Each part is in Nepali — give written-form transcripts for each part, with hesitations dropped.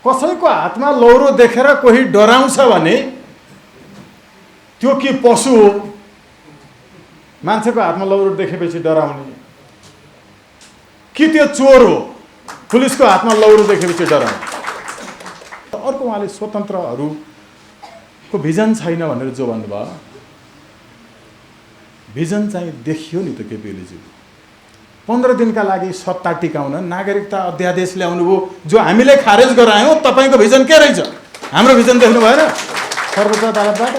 कसैको हातमा लौरो देखेर कोही डराउँछ भने त्यो के पशु हो? मान्छेको हातमा लौरो देखेपछि डराउने कि त्यो चोर हो पुलिसको हातमा लौरो देखेपछि डराउने? अर्को उहाँले स्वतन्त्रहरूको भिजन छैन भनेर जो भन्नुभयो, भिजन चाहिँ देखियो नि त केपी ओलीज्यू। 15 दिनका लागि सत्ता टिकाउन नागरिकता अध्यादेश ल्याउनु भयो, जो हामीले खारेज गरायौँ। तपाईँको भिजन के रहेछ? हाम्रो भिजन देख्नु भएन सर्वोच्च अदालतबाट?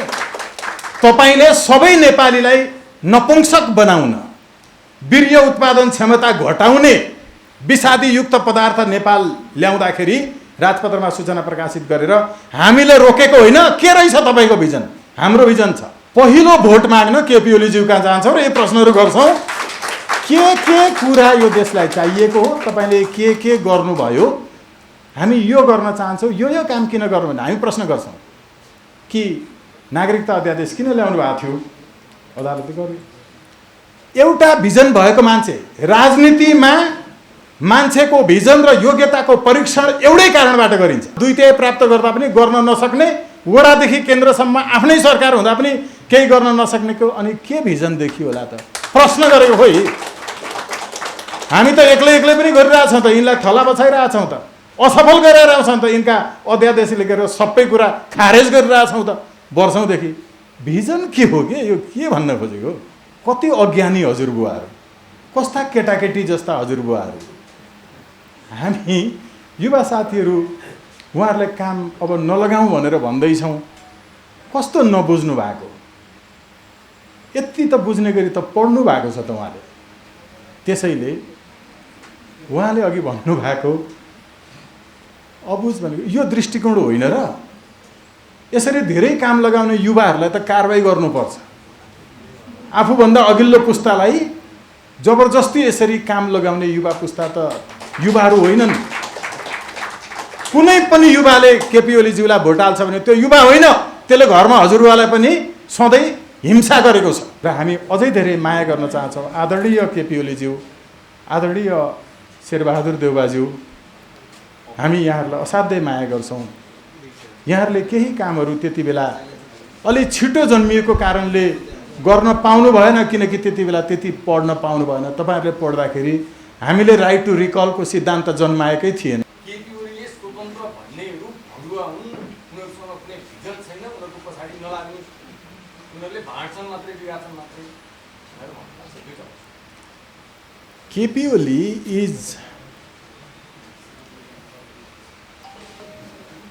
तपाईँले सबै नेपालीलाई नपुंसक बनाउन, वीर्य उत्पादन क्षमता घटाउने विषादीयुक्त पदार्थ नेपाल ल्याउँदाखेरि राजपत्रमा सूचना प्रकाशित गरेर हामीले रोकेको होइन। के रहेछ तपाईँको भिजन? हाम्रो भिजन छ। पहिलो भोट माग्न केपी ओलीज्यू कहाँ जान्छौँ र यो प्रश्नहरू गर्छौँ। के कुरा यो देशलाई चाहिएको हो? तपाईँले के गर्नुभयो? हामी यो गर्न चाहन्छौँ, यो काम किन गर्नु भने हामी प्रश्न गर्छौँ कि नागरिकता अध्यादेश किन ल्याउनु भएको थियो? अदालतले गर्यो। एउटा भिजन भएको मान्छे, राजनीतिमा मान्छेको भिजन र योग्यताको परीक्षण एउटै कारणबाट गरिन्छ। 2/3 प्राप्त गर्दा पनि गर्न नसक्ने, वडादेखि केन्द्रसम्म आफ्नै सरकार हुँदा पनि केही गर्न नसक्नेको अनि के भिजन देखियो होला त? प्रश्न गरेको खोइ। हामी त एक्लै पनि गरिरहेछौँ त, यिनलाई थला बछाइरहेछौँ त, असफल गरिरहेछौँ त, यिनका अध्यादेश लेखेर सबै कुरा खारेज गरिरहेछौँ त वर्षौँदेखि। भिजन के हो? के यो के भन्न खोजेको? कति अज्ञानी हजुरबुवाहरू, कस्ता केटाकेटी जस्ता हजुरबुवाहरू। हामी युवा साथीहरू उहाँहरूलाई काम अब नलगाउँ भनेर भन्दैछौँ। कस्तो नबुझ्नु भएको? यति त बुझ्ने गरी त पढ्नु भएको छ त उहाँले। त्यसैले उहाँले अघि भन्नुभएको अबुझ भनेको यो दृष्टिकोण होइन र? यसरी धेरै काम लगाउने युवाहरूलाई त कारबाही गर्नुपर्छ। आफूभन्दा अघिल्लो पुस्तालाई जबरजस्ती यसरी काम लगाउने युवा पुस्ता त युवाहरू होइनन्। कुनै पनि युवाले केपी ओलीज्यूलाई भोट हाल्छ भने त्यो युवा होइन, त्यसले घरमा हजुरबालाई पनि सधैँ हिंसा गरेको छ। र हामी अझै धेरै माया गर्न चाहन्छौँ आदरणीय केपी ओलीज्यू, आदरणीय शेरबहादुर देउबाज्यू। हामी यहाँहरूलाई असाध्यै माया गर्छौँ। यहाँहरूले केही कामहरू त्यति बेला अलि छिटो जन्मिएको कारणले गर्न पाउनु भएन, किनकि त्यति बेला त्यति पढ्न पाउनु भएन। तपाईँहरूले पढ्दाखेरि हामीले राइट टु रिकलको सिद्धान्त जन्माएकै थिएन। केपी ओलीले स्वतन्त्र भन्नेहरू भगुवा हुन्, उनीहरूसँग कुनै भिजन छैन, उनीहरूको पछाडि नलाग्ने, उनीहरूले भाँड्छन् मात्रै, बिगार्छन् मात्रै। KP Oli is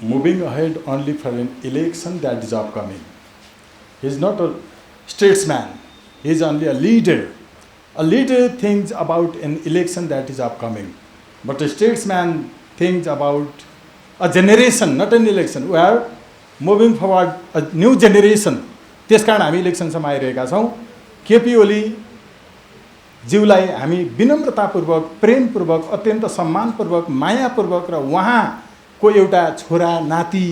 moving ahead only for an election that is upcoming. He is not a statesman. He is only a leader. A leader thinks about an election that is upcoming. But a statesman thinks about a generation, not an election. We are moving forward a new generation. त्यसकारण हामी इलेक्सनसम्म आइरहेका छौँ। केपी ओली ज्यूलाई हामी विनम्रतापूर्वक, प्रेमपूर्वक, अत्यन्त सम्मानपूर्वक, मायापूर्वक र उहाँको एउटा छोरा नाति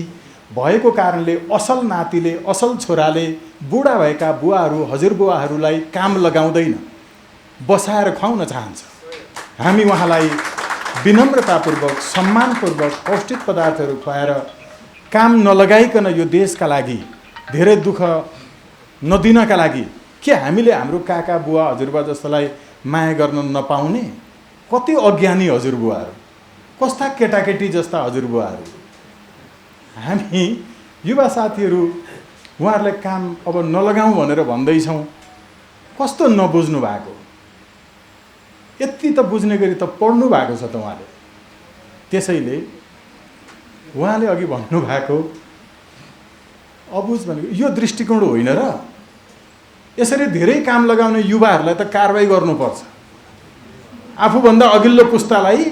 भएको कारणले असल नातिले, असल छोराले बुढा भएका बुवाहरू, हजुरबुवाहरूलाई काम लगाउँदैन, बसाएर खुवाउन चाहन्छ। हामी उहाँलाई विनम्रतापूर्वक, सम्मानपूर्वक पौष्टिक पदार्थहरू खुवाएर काम नलगाइकन यो देशका लागि धेरै दुःख नदिनका लागि के हामीले हाम्रो काका बुवा हजुरबुवा जस्तोलाई माया गर्न नपाउने? कति अज्ञानी हजुरबुवाहरू, कस्ता केटाकेटी जस्ता हजुरबुवाहरू। हामी युवा साथीहरू उहाँहरूलाई काम अब नलगाउँ भनेर भन्दैछौँ। कस्तो नबुझ्नु भएको? यति त बुझ्ने गरी त पढ्नु भएको छ त उहाँले। त्यसैले उहाँले अघि भन्नुभएको अबुझ भनेको यो दृष्टिकोण होइन र? यसरी धेरै काम लगाउने युवाहरूलाई त कारबाही गर्नुपर्छ। आफूभन्दा अघिल्लो पुस्तालाई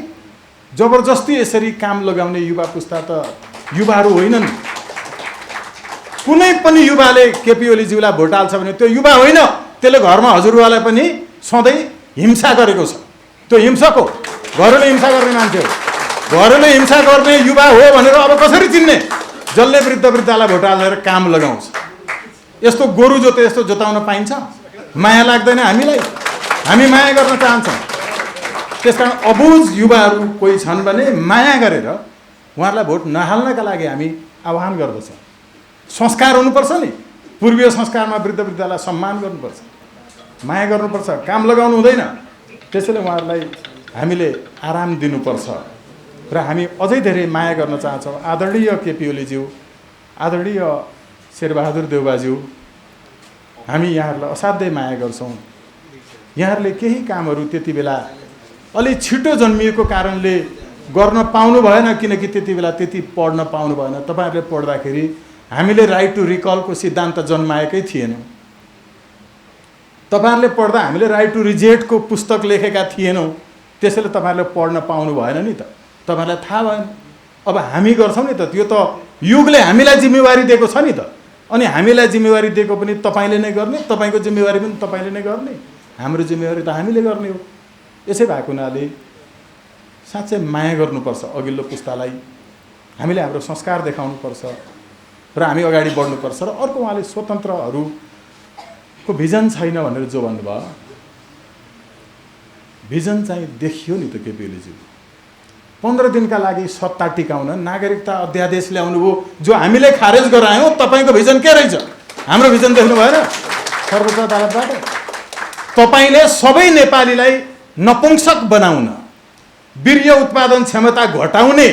जबरजस्ती यसरी काम लगाउने युवा पुस्ता त युवाहरू होइनन्। कुनै पनि युवाले केपी ओलीज्यूलाई भोट हाल्छ भने त्यो युवा होइन, त्यसले घरमा हजुरबालाई पनि सधैँ हिंसा गरेको छ। त्यो हिंसक हो, घरले हिंसा गर्ने मान्छे हो। घरले हिंसा गर्ने युवा हो भनेर अब कसरी चिन्ने? जसले वृद्ध वृद्धालाई भोट हालेर काम लगाउँछ। यस्तो गोरु जोते यस्तो जोताउन पाइन्छ? माया लाग्दैन हामीलाई? हामी माया गर्न चाहन्छौँ। त्यसकारण अबुझ युवाहरू कोही छन् भने माया गरेर उहाँहरूलाई भोट नहाल्नका लागि हामी आह्वान गर्दछौँ। संस्कार हुनुपर्छ नि, पूर्वीय संस्कारमा वृद्ध वृद्धलाई सम्मान गर्नुपर्छ, माया गर्नुपर्छ, काम लगाउनु हुँदैन। त्यसैले उहाँहरूलाई हामीले आराम दिनुपर्छ र हामी अझै धेरै माया गर्न चाहन्छौँ। आदरणीय केपी ओलीज्यू, आदरणीय शेरबहादुर देउबाज्यू, हामी यहाँहरूलाई असाध्यै माया गर्छौँ। यहाँहरूले केही कामहरू त्यति बेला अलि छिटो जन्मिएको कारणले गर्न पाउनु भएन, किनकि त्यति बेला त्यति पढ्न पाउनु भएन। तपाईँहरूले पढ्दाखेरि हामीले राइट टु रिकलको सिद्धान्त जन्माएकै थिएनौँ। तपाईँहरूले पढ्दा हामीले राइट टु रिजेक्टको पुस्तक लेखेका थिएनौँ। त्यसैले तपाईँहरूले पढ्न पाउनु भएन नि त, तपाईँहरूलाई थाहा भएन। अब हामी गर्छौँ नि त, त्यो त युगले हामीलाई जिम्मेवारी दिएको छ नि त। अनि हामीलाई जिम्मेवारी दिएको पनि तपाईँले नै गर्ने, तपाईँको जिम्मेवारी पनि तपाईँले नै गर्ने, हाम्रो जिम्मेवारी त हामीले गर्ने हो। यसै भएको हुनाले साँच्चै माया गर्नुपर्छ अघिल्लो पुस्तालाई, हामीले हाम्रो संस्कार देखाउनुपर्छ र हामी अगाडि बढ्नुपर्छ। र अर्को, उहाँले स्वतन्त्रहरूको भिजन छैन भनेर जो भन्नुभयो, भिजन चाहिँ देखियो नि त केपी ओलीज्यू। 15 दिनका लागि सत्ता टिकाउन नागरिकता अध्यादेश ल्याउनु भयो, जो हामीले खारेज गरायौँ। तपाईँको भिजन के रहेछ? हाम्रो भिजन देख्नु भएन सर्वोच्च अदालतबाट? तपाईँले सबै नेपालीलाई नपुंसक बनाउन, वीर्य उत्पादन क्षमता घटाउने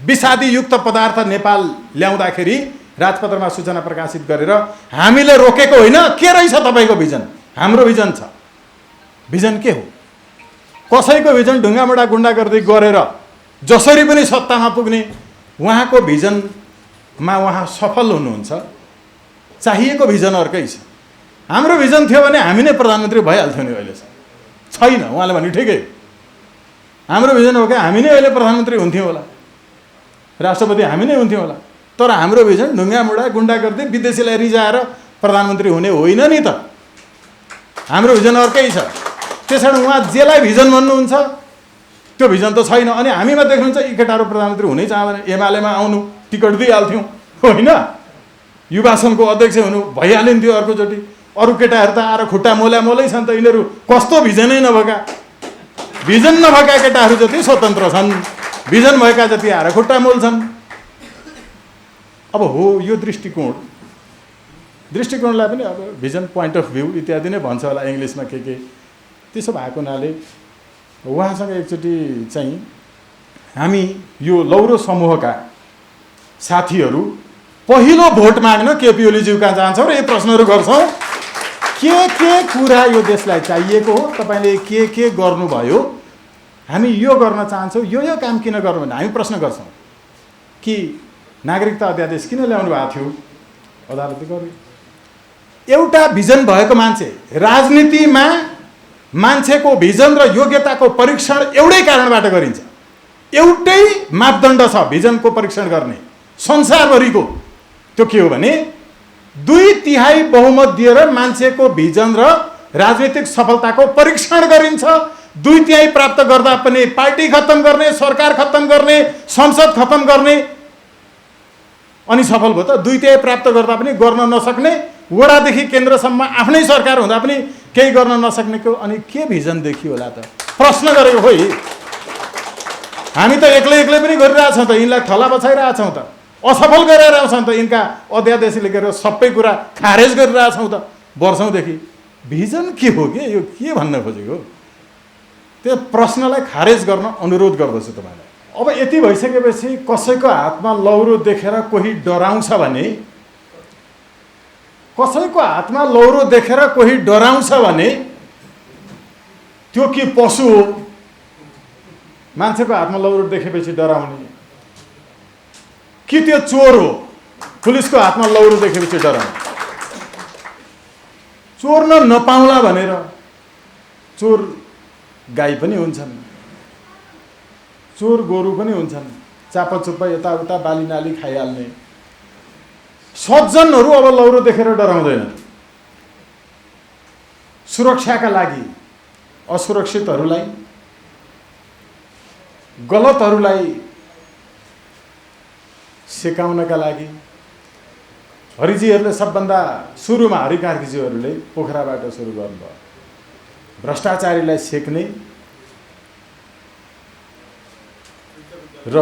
विषादीयुक्त पदार्थ नेपाल ल्याउँदाखेरि राजपत्रमा सूचना प्रकाशित गरेर हामीले रोकेको होइन। के रहेछ तपाईँको भिजन? हाम्रो भिजन छ। भिजन के हो? कसैको भिजन ढुङ्गामुढा गुन्डागर्दी गरेर जसरी पनि सत्तामा पुग्ने, उहाँको भिजनमा उहाँ सफल हुनुहुन्छ। चाहिएको भिजन अर्कै छ। हाम्रो भिजन थियो भने हामी नै प्रधानमन्त्री भइहाल्थ्यौँ नि अहिलेसम्म। छैन, उहाँले भने ठिकै, हाम्रो भिजन हो क्या, हामी नै अहिले प्रधानमन्त्री हुन्थ्यौँ होला, राष्ट्रपति हामी नै हुन्थ्यौँ होला। तर हाम्रो भिजन ढुङ्गामुढा गुन्डागर्दी विदेशीलाई रिजाएर प्रधानमन्त्री हुने होइन नि त। हाम्रो भिजन अर्कै छ। त्यसैले उहाँ जेलाई भिजन भन्नुहुन्छ त्यो भिजन त छैन। अनि हामीमा देख्नुहुन्छ यी केटाहरू प्रधानमन्त्री हुनै चाहँदैन, एमालेमा आउनु टिकट दिइहाल्थ्यौँ होइन, युवा सङ्घको अध्यक्ष हुनु भइहालिन्थ्यो अर्कोचोटि। अरू केटाहरू त आएर खुट्टा मोलै छन् त। यिनीहरू कस्तो भिजनै नभएका, भिजन नभएका केटाहरू जति स्वतन्त्र छन्, भिजन भएका जति आएर खुट्टा मोल्छन्। अब हो यो दृष्टिकोणलाई पनि अब भिजन, पोइन्ट अफ भ्यू इत्यादि नै भन्छ होला इङ्ग्लिसमा के। त्यसो भएको हुनाले उहाँसँग एकचोटि चाहिँ हामी यो लौरो समूहका साथीहरू पहिलो भोट माग्न केपी ओलीज्यू कहाँ जान्छौँ र यो प्रश्नहरू गर्छौँ। के कुरा यो देशलाई चाहिएको हो, तपाईँले के गर्नुभयो, हामी यो गर्न चाहन्छौँ, यो काम किन गर्नु भने हामी प्रश्न गर्छौँ कि नागरिकता अध्यादेश किन ल्याउनु भएको थियो, अदालतले गर्यो। एउटा भिजन भएको मान्छे, राजनीतिमा मान्छेको भिजन र योग्यताको परीक्षण एउटै कारणबाट गरिन्छ। एउटै मापदण्ड छ भिजनको परीक्षण गर्ने संसारभरिको। त्यो के हो भने 2/3 बहुमत दिएर मान्छेको भिजन र राजनीतिक सफलताको परीक्षण गरिन्छ। 2/3 प्राप्त गर्दा पनि पार्टी खत्तम गर्ने, सरकार खत्तम गर्ने, संसद खत्तम गर्ने, अनि सफल भयो त। 2/3 प्राप्त गर्दा पनि गर्न नसक्ने, वडादेखि केन्द्रसम्म आफ्नै सरकार हुँदा पनि केही गर्न नसक्नेको अनि के भिजन देखियो होला त? प्रश्न गरेको खोइ। हामी त एक्लै पनि गरिरहेछौँ त, यिनलाई थला बछाइरहेछौँ त, असफल गरिरहेछौँ त, यिनका अध्यादेश लेखेर सबै कुरा खारेज गरिरहेछौँ त वर्षौँदेखि। भिजन के हो के? यो के भन्न खोजेको? त्यो प्रश्नलाई खारेज गर्न अनुरोध गर्दछु तपाईँलाई। अब यति भइसकेपछि कसैको हातमा लौरो देखेर कोही डराउँछ भने, कसैको हातमा लौरो देखेर कोही डराउँछ भने त्यो के पशु हो? मान्छेको हातमा लौरो देखेपछि डराउने कि त्यो चोर हो? पुलिसको हातमा लौरो देखेपछि डराउने, चोर्न नपाउला भनेर। चोर गाई पनि हुन्छन्, चोर गोरु पनि हुन्छन्, चापाचुप्पा यताउता बाली नाली खाइहाल्ने। सज्जनहरू अब लौरो देखेर डराउँदैन। सुरक्षाका लागि असुरक्षितहरूलाई, गलतहरूलाई सिकाउनका लागि हरिजीहरूले सबभन्दा सुरुमा, हरि कार्कीज्यूहरूले पोखराबाट सुरु गर्नुभयो। भ्रष्टाचारीलाई सेक्ने र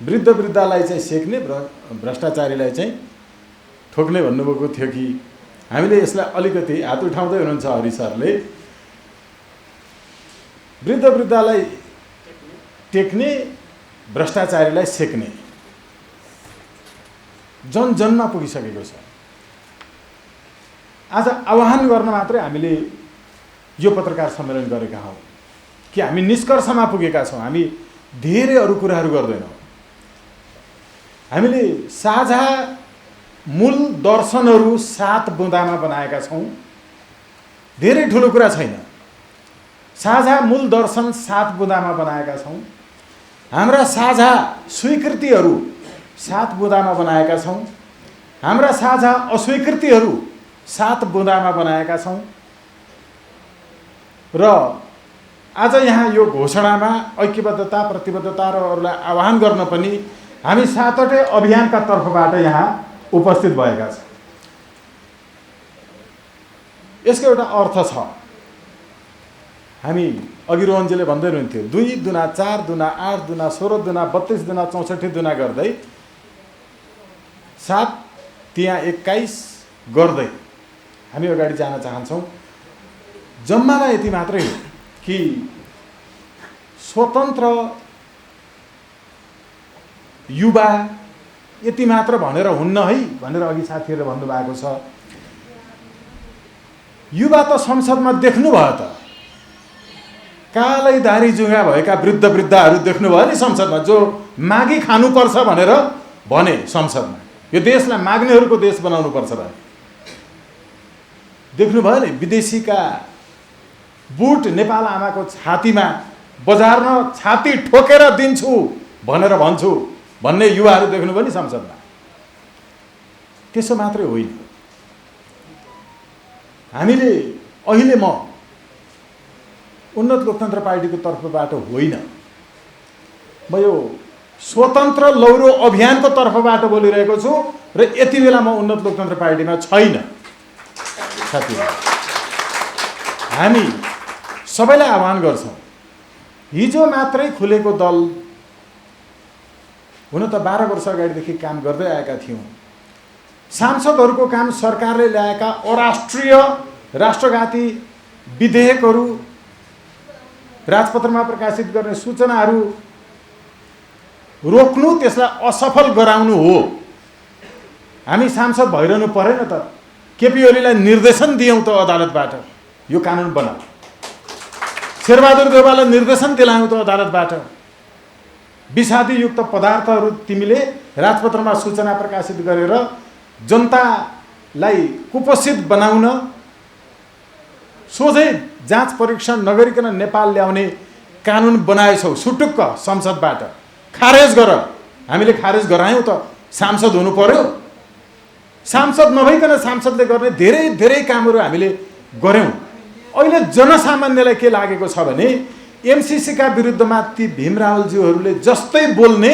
वृद्ध वृद्धालाई चाहिँ सेक्ने भ्रष्टाचारीलाई चाहिँ ठोक्ने भन्नुभएको थियो कि हामीले यसलाई अलिकति हात उठाउँदै हुनुहुन्छ हरि सरले। वृद्ध वृद्धालाई टेक्ने भ्रष्टाचारीलाई सेक्ने जन जनमा पुगिसकेको छ। आज आह्वान गर्न मात्रै हामीले यो पत्रकार सम्मेलन गरेका हौँ कि हामी निष्कर्षमा पुगेका छौँ। हामी धेरै अरू कुराहरू गर्दैनौँ। हामीले साझा मूल दर्शनहरू 7 बुँदामा बनाएका छौँ। धेरै ठुलो कुरा छैन। साझा मूल दर्शन 7 बुँदामा बनाएका छौँ। हाम्रा साझा स्वीकृतिहरू 7 बुँदामा बनाएका छौँ। हाम्रा साझा अस्वीकृतिहरू 7 बुँदामा बनाएका छौँ। र आज यहाँ यो घोषणामा ऐक्यबद्धता, प्रतिबद्धता र अरूलाई आह्वान गर्न पनि हामी 7वटै अभियानका तर्फबाट यहाँ उपस्थित भएका छौँ। यसको एउटा अर्थ छ। हामी अघि रोहनजीले भन्दै हुनुहुन्थ्यो 2 दुना 4 दुना 8 दुना 16 दुना 32 दुना 64 दुना गर्दै 7 त्यहाँ 21 गर्दै हामी अगाडि जान चाहन्छौँ। जम्मामा यति मात्रै हो कि स्वतन्त्र युवा यति मात्र भनेर हुन्न है भनेर अघि साथीहरूले भन्नुभएको छ। युवा त संसदमा देख्नुभयो त, कालै दारी जुङ्गा भएका वृद्ध वृद्धाहरू देख्नुभयो नि संसदमा, जो मागी खानुपर्छ भनेर भने संसदमा, यो देशलाई माग्नेहरूको देश बनाउनुपर्छ भने देख्नुभयो नि। विदेशीका बुट नेपाल आमाको छातीमा बजारमा छाती ठोकेर दिन्छु भनेर भन्छु भन्ने युवाहरू देख्नुभयो नि संसदमा। त्यसो मात्रै होइन, हामीले अहिले म उन्नत लोकतन्त्र पार्टीको तर्फबाट होइन, म यो स्वतन्त्र लौरो अभियानको तर्फबाट बोलिरहेको छु र यति बेला म उन्नत लोकतन्त्र पार्टीमा छैन। साथीहरू, हामी सबैलाई आह्वान गर्छौँ। हिजो मात्रै खुलेको दल हुन त 12 वर्ष अगाडिदेखि काम गर्दै आएका थियौँ। सांसदहरूको काम सरकारले ल्याएका अराष्ट्रिय राष्ट्रघाती विधेयकहरू, राजपत्रमा प्रकाशित गर्ने सूचनाहरू रोक्नु, त्यसलाई असफल गराउनु हो। हामी सांसद भइरहनु परेन त। केपी ओलीलाई निर्देशन दियौँ त अदालतबाट, यो कानुन बनाऊ। शेरबहादुर देउवालाई निर्देशन दिलायौँ त अदालतबाट, विषादीयुक्त पदार्थहरू तिमीले राजपत्रमा सूचना प्रकाशित गरेर जनतालाई कुपोषित बनाउन, सोझै जाँच परीक्षण नगरिकन नेपाल ल्याउने कानुन बनाएछौ सुटुक्क संसदबाट, खारेज गर। हामीले खारेज गरायौँ त, सांसद हुनु पर्यो। सांसद नभइकन सांसदले गर्ने धेरै धेरै कामहरू हामीले गऱ्यौँ। अहिले जनसामान्यलाई के लागेको छ भने एमसीसीका विरुद्धमा ती भीम रावलज्यूहरूले जस्तै बोल्ने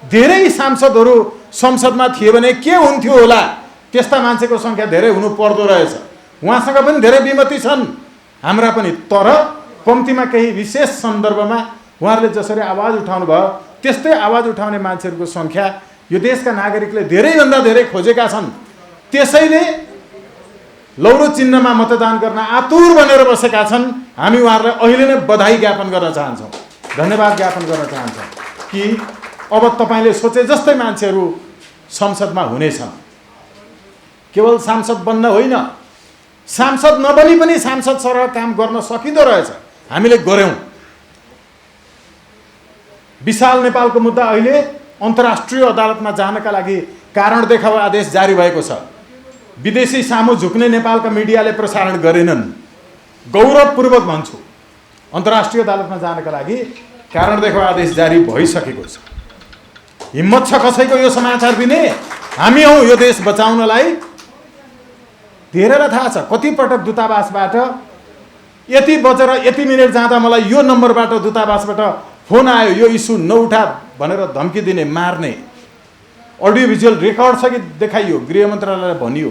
धेरै सांसदहरू संसदमा थिए भने के हुन्थ्यो होला, त्यस्ता मान्छेको सङ्ख्या धेरै हुनु पर्दो रहेछ। उहाँसँग पनि धेरै विमति छन्, हाम्रा पनि। तर कम्तीमा केही विशेष सन्दर्भमा उहाँहरूले जसरी आवाज उठाउनु भयो त्यस्तै आवाज उठाउने मान्छेहरूको सङ्ख्या यो देशका नागरिकले धेरैभन्दा धेरै खोजेका छन्। त्यसैले लौरो चिन्हमा मतदान गर्न आतुर बनेर बसेका छन्। हामी उहाँहरूलाई अहिले नै बधाई ज्ञापन गर्न चाहन्छौँ, धन्यवाद ज्ञापन गर्न चाहन्छौँ कि अब तपाईँले सोचे जस्तै मान्छेहरू संसदमा हुनेछन्। केवल सांसद बन्न होइन, सांसद नबनी पनि सांसद सरह काम गर्न सकिँदो रहेछ। हामीले गऱ्यौँ। विशाल नेपालको मुद्दा अहिले अन्तर्राष्ट्रिय अदालतमा जानका लागि कारण देखाउ आदेश जारी भएको छ। विदेशी सामु झुक्ने नेपालका मिडियाले प्रसारण गरेनन्। गौरवपूर्वक भन्छु, अन्तर्राष्ट्रिय अदालतमा जानका लागि कारण देखाउ आदेश जारी भइसकेको छ। हिम्मत छ कसैको यो समाचार दिने? हामी हौँ यो देश बचाउनलाई। धेरैलाई थाहा छ कतिपटक दूतावासबाट यति बजेर यति मिनट जाँदा मलाई यो नम्बरबाट दूतावासबाट फोन आयो, यो इस्यु नउठा भनेर धम्की दिने, मार्ने। अडियो भिजुअल रेकर्ड छ कि देखाइयो, गृह मन्त्रालयलाई भनियो,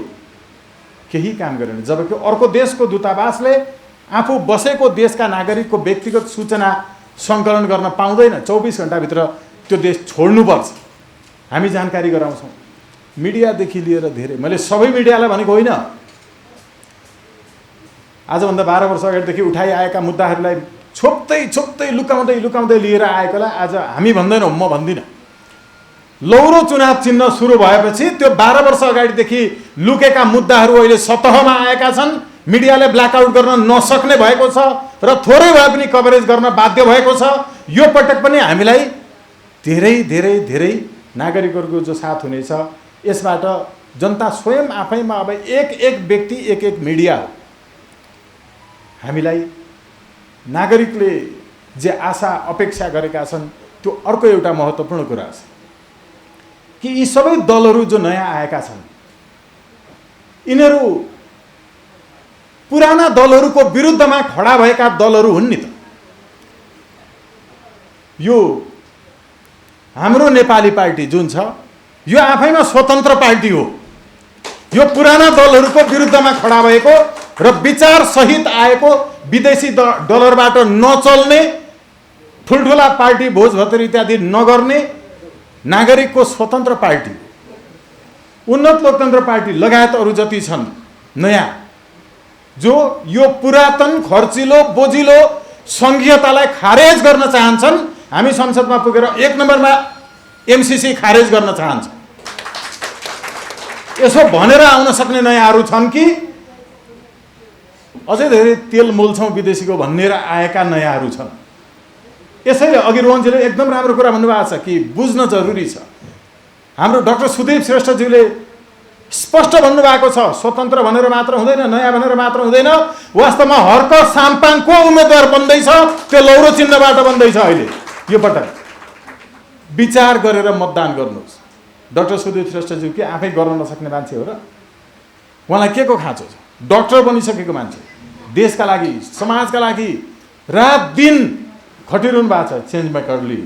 केही काम गरेन। जबकि अर्को देशको दूतावासले आफू बसेको देशका नागरिकको व्यक्तिगत सूचना सङ्कलन गर्न पाउँदैन। 24 घण्टाभित्र त्यो देश छोड्नुपर्छ। हामी जानकारी गराउँछौँ मिडियादेखि लिएर धेरै। मैले सबै मिडियालाई भनेको होइन, आजभन्दा 12 वर्ष अगाडिदेखि उठाइआएका मुद्दाहरूलाई छोप्दै लुकाउँदै लिएर आएकोलाई आज हामी भन्दैनौँ, म भन्दिनँ। लौरो चुनाव चिन्ह सुरु भएपछि त्यो 12 वर्ष अगाडिदेखि लुकेका मुद्दाहरू अहिले सतहमा आएका छन्। मिडियाले ब्ल्याकआउट गर्न नसक्ने भएको छ र थोरै भए पनि कभरेज गर्न बाध्य भएको छ। यो पटक पनि हामीलाई धेरै नागरिकहरूको जो साथ हुनेछ, यसबाट जनता स्वयं आफैमा अब एक व्यक्ति एक मिडिया हो। हामीलाई नागरिकले जे आशा अपेक्षा गरेका छन् त्यो अर्को एउटा महत्त्वपूर्ण कुरा छ कि यी सबै दलहरू जो नयाँ आएका छन्, यिनीहरू पुराना दलहरूको विरुद्धमा खडा भएका दलहरू हुन् नि त। यो हाम्रो नेपाली पार्टी जुन छ यो आफैमा स्वतन्त्र पार्टी हो। यो पुराना दलहरूको विरुद्धमा खडा भएको र विचार सहित आएको, विदेशी डलरबाट नचल्ने, ठुल्ठुला पार्टी भोजभतेर इत्यादि नगर्ने नागरिकको स्वतन्त्र पार्टी, उन्नत लोकतन्त्र पार्टी लगायत अरू जति छन् नयाँ, जो यो पुरातन खर्चिलो बोजिलो सङ्घीयतालाई खारेज गर्न चाहन्छन्। हामी संसदमा पुगेर 1 नम्बरमा एमसीसी खारेज गर्न चाहन्छ। यसो भनेर आउन सक्ने नयाँहरू छन् कि अझै धेरै तेल मोल्छौँ विदेशीको भनेर आएका नयाँहरू छन्। यसैले अघि रोहनजीले एकदम राम्रो कुरा भन्नुभएको छ कि बुझ्न जरुरी छ। हाम्रो डाक्टर सुदीप श्रेष्ठज्यूले स्पष्ट भन्नुभएको छ, स्वतन्त्र भनेर मात्र हुँदैन, नयाँ भनेर मात्र हुँदैन। वास्तवमा हर्क साम्पाङ को उम्मेदवार बन्दैछ त्यो लौरो चिन्हबाट बन्दैछ। अहिले यो पटक विचार गरेर मतदान गर्नुहोस्। डाक्टर सुदीप श्रेष्ठज्यू के आफै गर्न नसक्ने मान्छे हो र? उहाँलाई के को खाँचो छ? डाक्टर बनिसकेको मान्छे, देशका लागि समाजका लागि रात दिन खटिरहनु भएको छ चेन्ज मेकर लिग।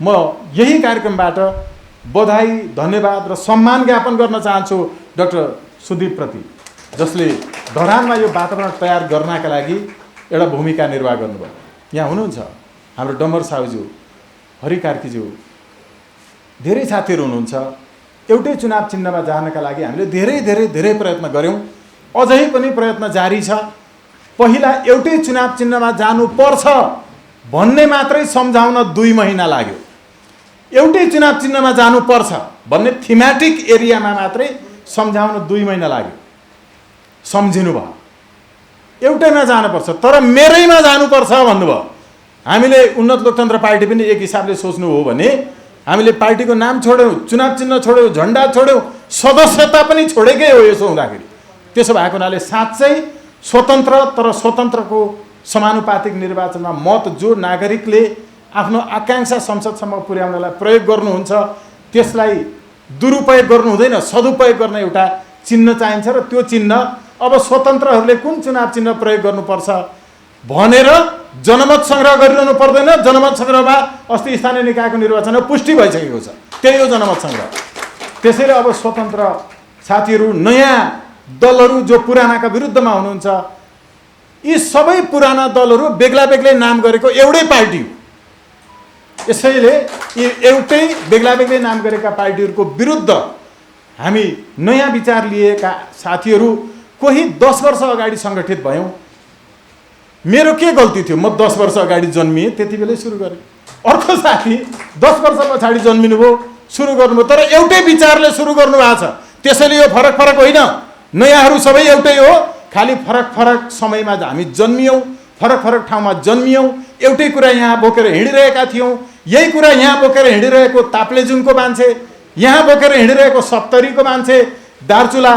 म यही कार्यक्रमबाट बधाई, धन्यवाद र सम्मान ज्ञापन गर्न चाहन्छु डाक्टर सुदीप प्रति, जसले धरानमा यो वातावरण तयार गर्नका लागि एउटा भूमिका निर्वाह गर्नुभयो। यहाँ हुनुहुन्छ हाम्रो डम्बर साहुज्यू, हरि कार्कीज्यू, धेरै साथीहरू हुनुहुन्छ। एउटै चुनाव चिन्हमा जानका लागि हामीले धेरै प्रयत्न गऱ्यौँ, अझै पनि प्रयत्न जारी छ। पहिला एउटै चुनाव चिन्हमा जानुपर्छ भन्ने मात्रै सम्झाउन 2 महिना लाग्यो। एउटै चुनाव चिन्हमा जानुपर्छ भन्ने थीमेटिक एरियामा मात्रै सम्झाउन 2 महिना लाग्यो। सम्झिनु भयो, एउटैमा जानुपर्छ तर मेरैमा जानुपर्छ भन्नुभयो। हामीले उन्नत लोकतन्त्र पार्टी पनि एक हिसाबले सोच्नु हो भने हामीले पार्टीको नाम छोड्यौँ, चुनाव चिन्ह छोड्यौँ, झन्डा छोड्यौँ, सदस्यता पनि छोडेकै हो। यसो हुँदाखेरि त्यसो भएको हुनाले साँच्चै स्वतन्त्र, तर स्वतन्त्रको समानुपातिक निर्वाचनमा मत जो नागरिकले आफ्नो आकांक्षा संसदसम्म पुर्याउनलाई प्रयोग गर्नुहुन्छ त्यसलाई दुरुपयोग गर्नु हुँदैन, सदुपयोग गर्न एउटा चिन्ह चाहिन्छ। र त्यो चिन्ह अब स्वतन्त्रहरूले कुन चुनाव चिन्ह प्रयोग गर्नुपर्छ भनेर जनमत सङ्ग्रह गरिरहनु पर्दैन। जनमत सङ्ग्रहमा अस्ति स्थानीय निकायको निर्वाचनमा पुष्टि भइसकेको छ, त्यही हो जनमत सङ्ग्रह। त्यसैले अब स्वतन्त्र साथीहरू, नयाँ दलहरू जो पुरानाका विरुद्धमा हुनुहुन्छ, यी सबै पुराना दलहरू बेग्ला बेग्लै नाम गरेको एउटै पार्टी हो। यसैले यी एउटै बेग्ला बेग्लै नाम गरेका पार्टीहरूको विरुद्ध हामी नयाँ विचार लिएका साथीहरू कोही 10 वर्ष अगाडि सङ्गठित भयौँ। मेरो के गल्ती थियो? म 10 वर्ष अगाडि जन्मिएँ, त्यति बेलै सुरु गरेँ। अर्को साथी 10 वर्ष पछाडि जन्मिनु भयो, सुरु गर्नुभयो, तर एउटै विचारले सुरु गर्नुभएको छ। त्यसैले यो फरक होइन, नयाँहरू सबै एउटै हो, खालि फरक समयमा हामी जन्मियौँ, फरक ठाउँमा जन्मियौँ, एउटै कुरा यहाँ बोकेर हिँडिरहेका थियौँ। यही कुरा यहाँ बोकेर हिँडिरहेको ताप्लेजुङको मान्छे, यहाँ बोकेर हिँडिरहेको सप्तरीको मान्छे, दार्चुला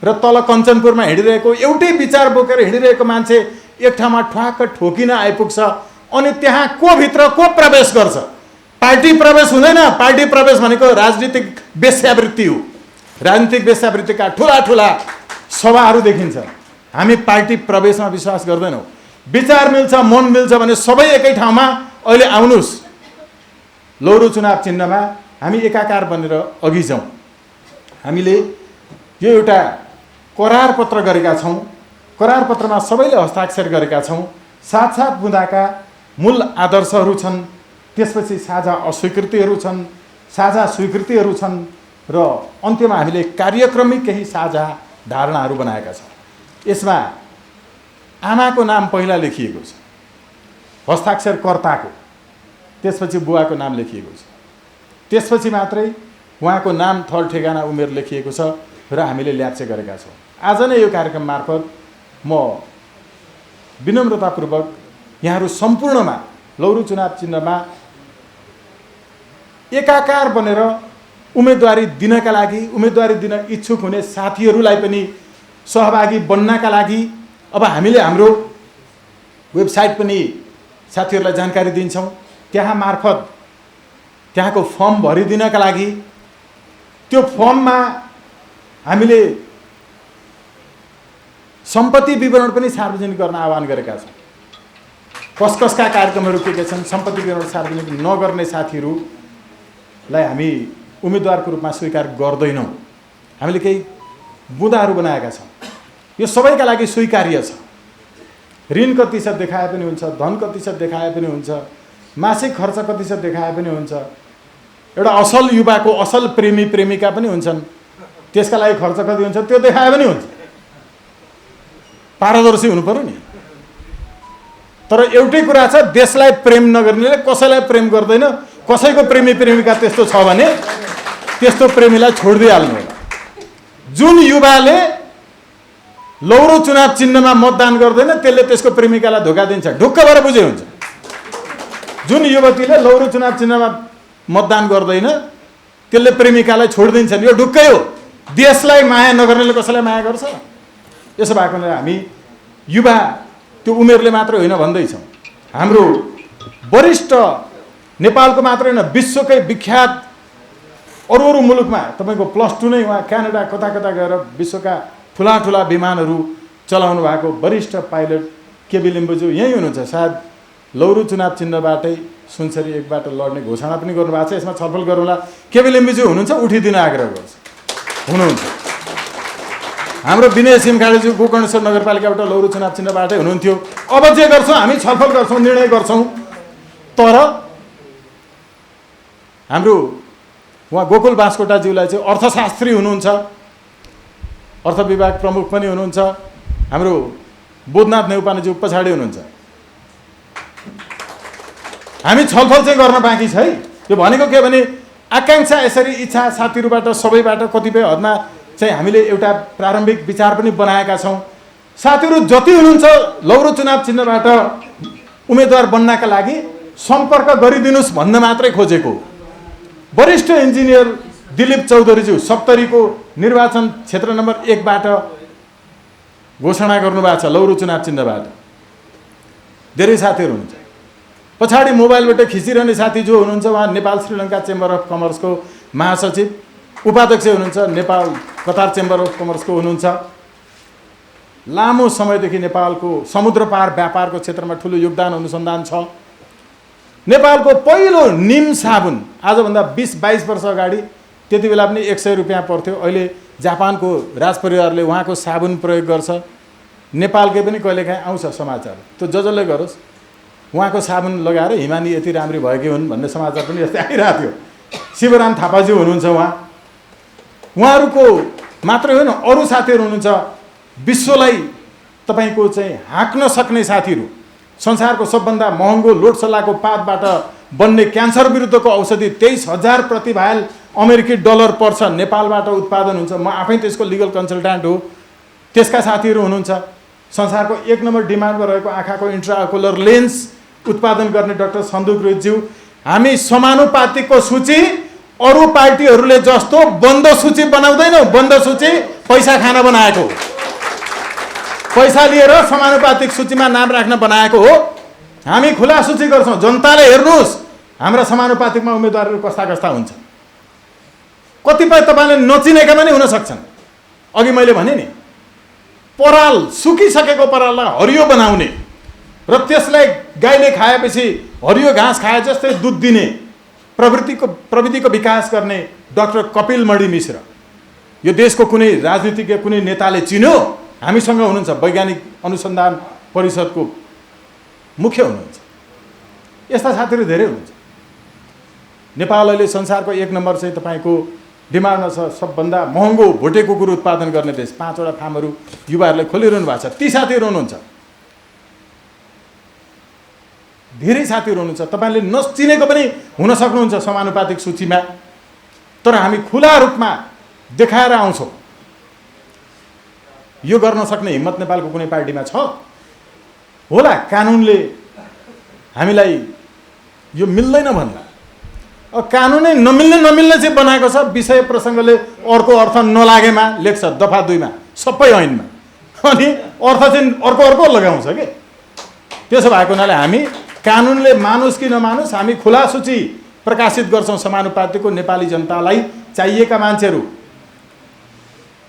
र तल कञ्चनपुरमा हिँडिरहेको एउटै विचार बोकेर हिँडिरहेको मान्छे एक ठाउँमा ठ्वाक्क ठोकिन आइपुग्छ। अनि त्यहाँ को भित्र को प्रवेश गर्छ? पार्टी प्रवेश हुँदैन। पार्टी प्रवेश भनेको राजनीतिक वेश्यावृत्ति हो। राजनीतिक वेश्यावृत्तिका ठुला सभाहरू देखिन्छ। हामी पार्टी प्रवेशमा विश्वास गर्दैनौँ। विचार मिल्छ, मन मिल्छ भने सबै एकै ठाउँमा अहिले आउनुहोस्। लौरो चुनाव चिन्हमा हामी एकाकार बनेर अघि जाउँ। हामीले यो एउटा करार पत्र गरेका छौँ। करार पत्रमा सबैले हस्ताक्षर गरेका छौँ। 7 बुँदाका मूल आदर्शहरू छन्। त्यसपछि साझा अस्वीकृतिहरू छन्, साझा स्वीकृतिहरू छन् र अन्त्यमा हामीले कार्यक्रमिक केही साझा धारणाहरू बनाएका छौँ। यसमा आमाको नाम पहिला लेखिएको छ, हस्ताक्षरकर्ताको, त्यसपछि बुवाको नाम लेखिएको छ, त्यसपछि मात्रै उहाँको नाम थर ठेगाना उमेर लेखिएको छ र हामीले ल्याप्चे गरेका छौँ। आज नै यो कार्यक्रम मार्फत म विनम्रतापूर्वक यहाँहरू सम्पूर्णमा लौरो चुनाव चिन्हमा एकाकार बनेर उम्मेदवारी दिनका लागि, उम्मेदवारी दिन इच्छुक हुने साथीहरूलाई पनि सहभागी बन्नका लागि अब हामीले हाम्रो वेबसाइट पनि साथीहरूलाई जानकारी दिन्छौँ। त्यहाँ मार्फत त्यहाँको फर्म भरिदिनका लागि त्यो फर्ममा हामीले सम्पत्ति विवरण पनि सार्वजनिक गर्न आह्वान गरेका छौँ। कसका कार्यक्रमहरू के छन्, सम्पत्ति विवरण सार्वजनिक नगर्ने साथीहरूलाई हामी उम्मेदवारको रूपमा स्वीकार गर्दैनौँ। हामीले केही बुँदाहरू बनाएका छौँ, यो सबैका लागि स्वीकार्य छ। ऋण प्रतिशत देखाए पनि हुन्छ, धन प्रतिशत देखाए पनि हुन्छ, मासिक खर्च प्रतिशत देखाए पनि हुन्छ, एउटा असल युवाको असल प्रेमी प्रेमिका पनि हुन्छन्, त्यसका लागि खर्च कति हुन्छ त्यो देखाए पनि हुन्छ। पारदर्शी हुनु पर्यो नि। तर एउटै कुरा छ, देशलाई प्रेम नगर्नेले कसैलाई प्रेम गर्दैन। कसैको प्रेमी प्रेमिका त्यस्तो छ भने त्यस्तो प्रेमीलाई छोडिदिइहाल्नु होला। जुन युवाले लौरो चुनाव चिन्हमा मतदान गर्दैन त्यसले त्यसको प्रेमिकालाई धोका दिन्छ, ढुक्क भएर बुझे हुन्छ। जुन युवतीले लौरो चुनाव चिन्हमा मतदान गर्दैन त्यसले प्रेमिकालाई छोडिदिन्छन्, यो ढुक्कै हो। देशलाई माया नगर्नेले कसैलाई माया गर्छ? यसो भएको हुनाले हामी युवा त्यो उमेरले मात्र होइन भन्दैछौँ। हाम्रो वरिष्ठ नेपालको मात्र होइन विश्वकै विख्यात अरू अरू मुलुकमा तपाईँको +2 नै उहाँ क्यानाडा कता कता गएर विश्वका ठुला ठुला विमानहरू चलाउनु भएको वरिष्ठ पाइलट केबी लिम्बुज्यू यहीँ हुनुहुन्छ। सायद लौरो चुनाव चिन्हबाटै सुनसरी 1बाट लड्ने घोषणा पनि गर्नुभएको छ। यसमा छलफल गरौँला। केबी लिम्बुज्यू हुनुहुन्छ, उठिदिन आग्रह गर्छ, हुनुहुन्छ। हाम्रो विनय सिमखाडेज्यू गोकर्णेश्वर नगरपालिकाबाट लौरो चुनाव चिन्हबाटै हुनुहुन्थ्यो। अब जे गर्छौँ हामी छलफल गर्छौँ, निर्णय गर्छौँ। तर हाम्रो उहाँ गोकुल बास्कोटाज्यूलाई चाहिँ अर्थशास्त्री हुनुहुन्छ, अर्थ विभाग प्रमुख पनि हुनुहुन्छ। हाम्रो बोधनाथ नेउपानेज्यू पछाडि हुनुहुन्छ। हामी छलफल चाहिँ गर्न बाँकी छ है। यो भनेको के भने आकाङ्क्षा यसरी इच्छा साथीहरूबाट सबैबाट कतिपय हदमा चाहिँ हामीले एउटा प्रारम्भिक विचार पनि बनाएका छौँ। साथीहरू जति हुनुहुन्छ लौरो चुनाव चिन्हबाट उम्मेदवार बन्नका लागि सम्पर्क गरिदिनुहोस् भन्न मात्रै खोजेको। वरिष्ठ इन्जिनियर दिलीप चौधरीज्यू 70 को निर्वाचन क्षेत्र नम्बर 1बाट घोषणा गर्नुभएको छ लौरो चुनाव चिन्हबाट। धेरै साथीहरू हुनुहुन्छ। पछाडि मोबाइलबाट खिचिरहने साथी जो हुनुहुन्छ उहाँ नेपाल श्रीलङ्का चेम्बर अफ कमर्सको महासचिव, उपाध्यक्ष हुनुहुन्छ, नेपाल कतार चेम्बर अफ कमर्सको हुनुहुन्छ। लामो समयदेखि नेपालको समुद्र पार व्यापारको क्षेत्रमा ठुलो योगदान अनुसन्धान छ। नेपालको पहिलो निम साबुन आजभन्दा 20-22 वर्ष अगाडि त्यति बेला पनि 100 रुपियाँ पर्थ्यो। अहिले जापानको राजपरिवारले उहाँको साबुन प्रयोग गर्छ। नेपालकै पनि कहिलेकाहीँ आउँछ समाचार, त्यो जसले गरोस् उहाँको साबुन लगाएर हिमानी यति राम्री भएकी हुन् भन्ने समाचार पनि यस्तै आइरहेको थियो। शिवराम थापाज्यू हुनुहुन्छ। उहाँहरूको मात्रै होइन अरू साथीहरू हुनुहुन्छ। विश्वलाई तपाईँको चाहिँ हाँक्न सक्ने साथीहरू। संसारको सबभन्दा महँगो लोटसल्लाको पातबाट बन्ने क्यान्सर विरुद्धको औषधि 23,000 प्रति भाइल अमेरिकी डलर पर्छ, नेपालबाट उत्पादन हुन्छ। म आफै त्यसको लिगल कन्सल्ट्यान्ट हो। त्यसका साथीहरू हुनुहुन्छ। संसारको 1 नम्बर डिमान्डमा रहेको आँखाको इन्ट्राओकुलर लेन्स उत्पादन गर्ने डाक्टर सन्दुक रोहितज्यू। हामी समानुपातिकको सूची अरू पार्टीहरूले जस्तो बन्द सूची बनाउँदैनौँ। बन्द सूची पैसा खान बनाएको, पैसा लिएर समानुपातिक सूचीमा नाम राख्न बनाएको हो। हामी खुला सूची गर्छौँ। जनताले हेर्नुहोस् हाम्रा समानुपातिकमा उम्मेदवारहरू कस्ता कस्ता हुन्छ। कतिपय तपाईँले नचिनेका पनि हुन सक्छन्। अघि मैले भने नि, पराल सुकिसकेको पराललाई हरियो बनाउने र त्यसलाई गाईले खाएपछि हरियो घाँस खाए जस्तै दुध दिने प्रविधिको विकास गर्ने डाक्टर कपिल मणि मिश्र। यो देशको कुनै राजनीतिज्ञ कुनै नेताले चिन्यो? हामीसँग हुनुहुन्छ। वैज्ञानिक अनुसन्धान परिषदको मुख्य हुनुहुन्छ। यस्ता साथीहरू धेरै हुनुहुन्छ। नेपाल अहिले संसारको 1 नम्बर चाहिँ तपाईँको डिमान्डमा छ, सबभन्दा महँगो भोटे कुकुर उत्पादन गर्ने देश। 5 वटा फार्महरू युवाहरूले खोलिरहनु भएको छ। ती साथीहरू हुनुहुन्छ, धेरै साथीहरू हुनुहुन्छ, तपाईँले नचिनेको पनि हुन सक्नुहुन्छ समानुपातिक सूचीमा, तर हामी खुला रूपमा देखाएर आउँछौँ। यो गर्न सक्ने हिम्मत नेपालको कुनै पार्टीमा छ होला? कानुनले हामीलाई यो मिल्दैन भन्दा, कानुनै नमिल्ने चाहिँ बनाएको छ। विषय प्रसङ्गले अर्को अर्थ नलागेमा लेख्छ दफा 2 मा सबै ऐनमा, अनि अर्थ चाहिँ अर्को लगाउँछ के। त्यसो भएको हुनाले हामी कानुनले मानुस् कि नमानुस् हामी खुला सूची प्रकाशित गर्छौँ समानुपातिकको नेपाली जनतालाई चाहिएका मान्छेहरू।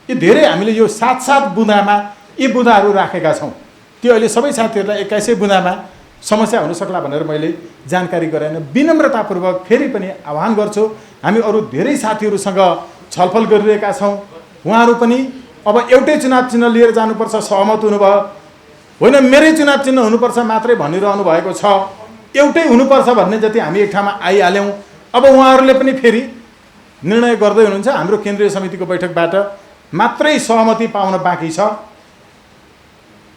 यी धेरै हामीले यो 7-7 बुँदामा यी बुँदाहरू राखेका छौँ। त्यो अहिले सबै साथीहरूलाई 21 बुँदामा समस्या हुन सक्ला भनेर मैले जानकारी गराएन। विनम्रतापूर्वक फेरि पनि आह्वान गर्छु, हामी अरू धेरै साथीहरूसँग छलफल गरिरहेका छौँ। उहाँहरू पनि अब एउटै चुनाव चिन्ह लिएर जानुपर्छ सहमत हुनुभयो, होइन मेरै चुनाव चिन्ह हुनुपर्छ मात्रै भनिरहनु भएको छ। एउटै हुनुपर्छ भन्ने जति हामी एक ठाउँमा आइहाल्यौँ। अब उहाँहरूले पनि फेरि निर्णय गर्दै हुनुहुन्छ। हाम्रो केन्द्रीय समितिको बैठकबाट मात्रै सहमति पाउन बाँकी छ,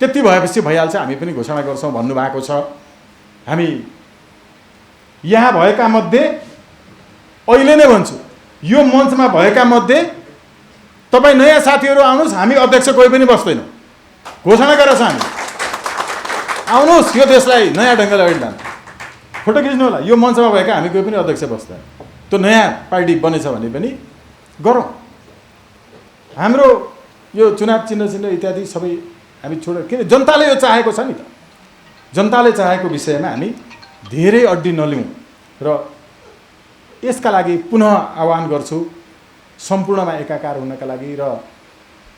त्यति भएपछि भइहाल्छ, हामी पनि घोषणा गर्छौँ भन्नुभएको छ। हामी यहाँ भएका मध्ये अहिले नै भन्छु, यो मञ्चमा भएका मध्ये तपाईँ नयाँ साथीहरू आउनुहोस्, हामी अध्यक्ष कोही पनि बस्दैनौँ, घोषणा गरेर छ हामी। आउनुहोस्, यो देशलाई नयाँ ढङ्गले अगाडि लानु। फोटो खिच्नु होला, यो मञ्चमा भएका हामी कोही पनि अध्यक्ष बस्दैन। त्यो नयाँ पार्टी बनेछ भने पनि गरौँ। हाम्रो यो चुनाव चिन्ह इत्यादि सबै हामी छोडेर, किन जनताले यो चाहेको छ नि त, जनताले चाहेको विषयमा हामी धेरै अड्डी नलिउँ। र यसका लागि पुनः आह्वान गर्छु सम्पूर्णमा एकाकार हुनका लागि र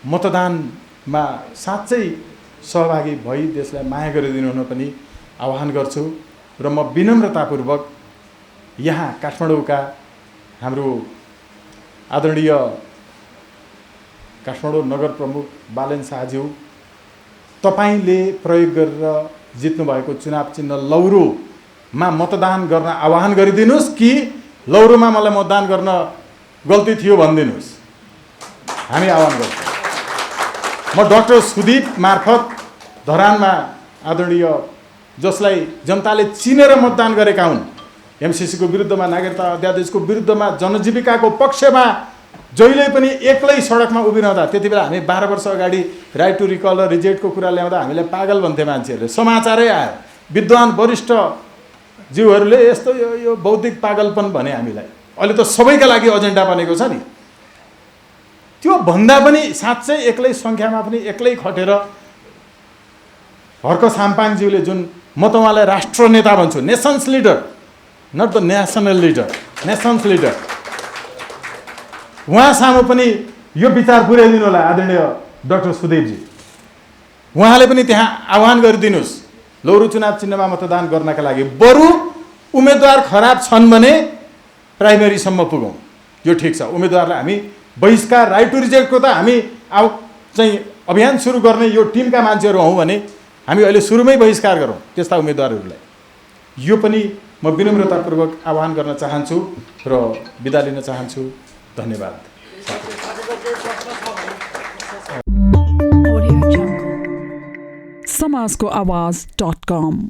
मतदानमा साँच्चै सहभागी भई देशलाई माया गरिदिनु हुन पनि आह्वान गर्छु। र म विनम्रतापूर्वक यहाँ काठमाडौँका हाम्रो आदरणीय काठमाडौँ नगर प्रमुख बालेन शाहज्यू, तपाईँले प्रयोग गरेर जित्नुभएको चुनाव चिन्ह लौरोमा मतदान गर्न आह्वान गरिदिनुहोस् कि लौरोमा मलाई मतदान गर्न गल्ती थियो भनिदिनुहोस्, हामी आह्वान गर्छौँ। म डाक्टर सुदीप मार्फत धरानमा आदरणीय जसलाई जनताले चिनेर मतदान गरेका हुन्, एमसिसीको विरुद्धमा, नागरिकता अध्यादेशको विरुद्धमा, जनजीविकाको पक्षमा जहिले पनि एक्लै सडकमा उभिरहँदा, त्यति बेला हामी 12 वर्ष अगाडि राइट टु रिकल र रिजेक्टको कुरा ल्याउँदा हामीलाई पागल भन्थे मान्छेहरूले, समाचारै आयो, विद्वान वरिष्ठ जीवहरूले यस्तो यो बौद्धिक पागलपन भने हामीलाई। अहिले त सबैका लागि एजेन्डा बनेको छ नि। त्यो भन्दा पनि साँच्चै एक्लै सङ्ख्यामा पनि एक्लै खटेर हर्क साम्पाङज्यूले जुन म त उहाँलाई राष्ट्र नेता भन्छु, nation's leader, not the national leader, nation's leader, उहाँ सामु पनि यो विचार पुर्याइदिनु होला आदरणीय डाक्टर सुदेवजी। उहाँले पनि त्यहाँ आह्वान गरिदिनुहोस् लौरो चुनाव चिन्हमा मतदान गर्नका लागि। बरु उम्मेदवार खराब छन् भने प्राइमेरीसम्म पुगौँ, यो ठिक छ। उम्मेदवारलाई हामी बहिष्कार, राइट टु रिजेक्टको त हामी चाहिँ अभियान सुरु गर्ने यो टिमका मान्छेहरू हौँ भने हामी अहिले सुरुमै बहिष्कार गरौँ त्यस्ता उम्मेदवारहरूलाई। यो पनि म विनम्रतापूर्वक आह्वान गर्न चाहन्छु र बिदा लिन चाहन्छु। धन्यवाद। समाजको आवाज.com